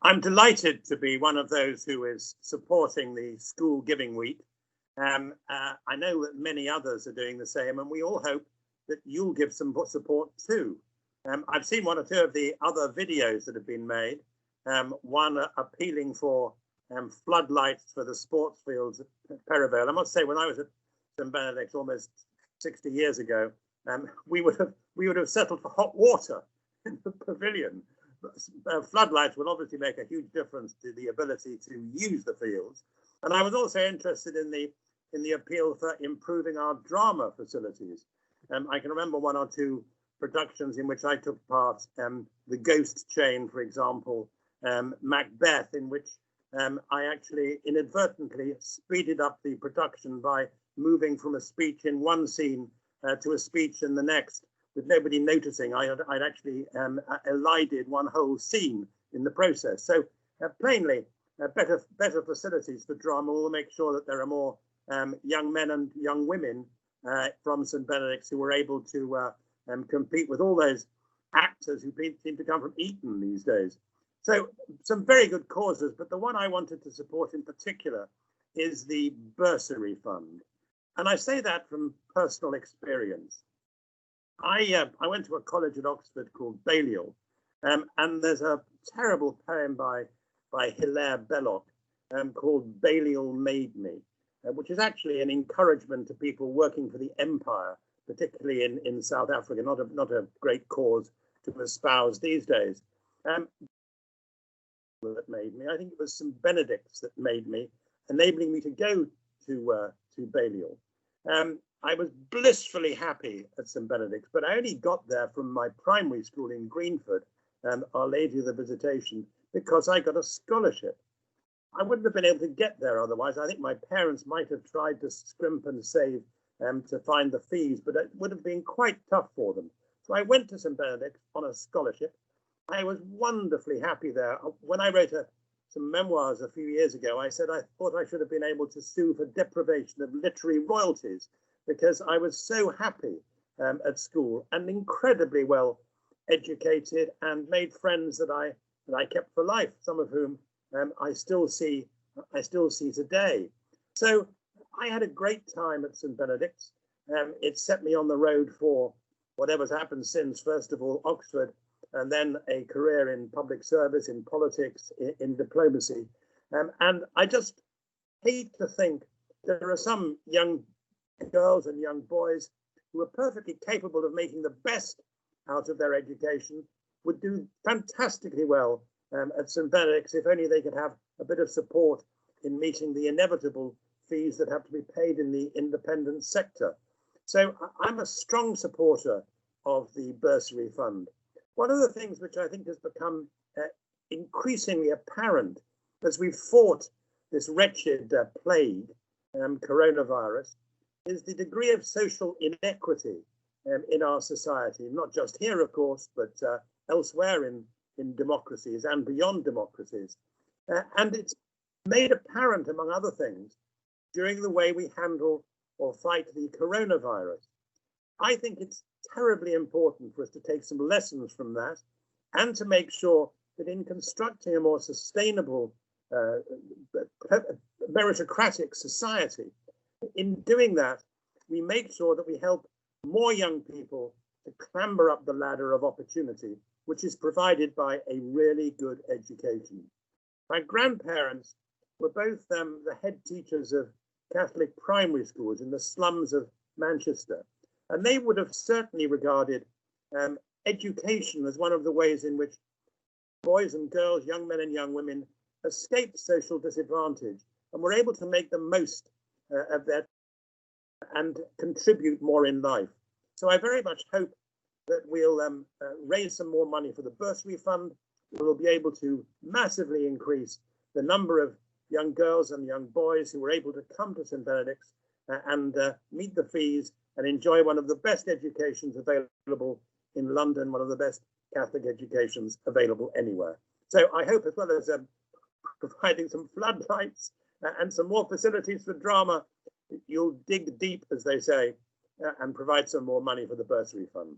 I'm delighted to be one of those who is supporting the School Giving Week. I know that many others are doing the same, and we all hope that you'll give some support too. I've seen one or two of the other videos that have been made, one appealing for floodlights for the sports fields at Perivale. I must say, when I was at St Benedict almost 60 years ago, we would have settled for hot water in the pavilion. Floodlights will obviously make a huge difference to the ability to use the fields. And I was also interested in the appeal for improving our drama facilities. I can remember one or two productions in which I took part, The Ghost Chain, for example, Macbeth, in which I actually inadvertently speeded up the production by moving from a speech in one scene to a speech in the next, with nobody noticing. I'd actually elided one whole scene in the process. So plainly, better facilities for drama will make sure that there are more young men and young women from St Benedict's who were able to compete with all those actors who seem to come from Eton these days. So some very good causes, but the one I wanted to support in particular is the Bursary Fund. And I say that from personal experience. I went to a college at Oxford called Balliol, and there's a terrible poem by Hilaire Belloc called Balliol Made Me, which is actually an encouragement to people working for the empire, particularly in South Africa, not a great cause to espouse these days. That made me. I think it was St Benedict's that made me, enabling me to go to Balliol. I was blissfully happy at St Benedict's, but I only got there from my primary school in Greenford, Our Lady of the Visitation, because I got a scholarship. I wouldn't have been able to get there otherwise. I think my parents might have tried to scrimp and save to find the fees, but it would have been quite tough for them. So I went to St Benedict's on a scholarship. I was wonderfully happy there. When I wrote some memoirs a few years ago, I said I thought I should have been able to sue for deprivation of literary royalties, because I was so happy at school and incredibly well educated and made friends that I kept for life, some of whom I still see today. So I had a great time at St Benedict's. It set me on the road for whatever's happened since, first of all, Oxford, and then a career in public service, in politics, in diplomacy. And I just hate to think there are some young girls and young boys who are perfectly capable of making the best out of their education, would do fantastically well at St Benedict's if only they could have a bit of support in meeting the inevitable fees that have to be paid in the independent sector. So I'm a strong supporter of the Bursary Fund. One of the things which I think has become increasingly apparent as we've fought this wretched plague, coronavirus, is the degree of social inequity in our society, not just here, of course, but elsewhere in democracies and beyond democracies. And it's made apparent, among other things, during the way we handle or fight the coronavirus. I think it's terribly important for us to take some lessons from that and to make sure that in constructing a more sustainable, meritocratic society, in doing that, we make sure that we help more young people to clamber up the ladder of opportunity, which is provided by a really good education. My grandparents were both the head teachers of Catholic primary schools in the slums of Manchester, and they would have certainly regarded education as one of the ways in which boys and girls, young men and young women, escaped social disadvantage and were able to make the most of that and contribute more in life. So I very much hope that we'll raise some more money for the Bursary Fund. We'll be able to massively increase the number of young girls and young boys who were able to come to St Benedict's and meet the fees and enjoy one of the best educations available in London, one of the best Catholic educations available anywhere. So I hope, as well as providing some floodlights and some more facilities for drama, you'll dig deep, as they say, and provide some more money for the Bursary Fund.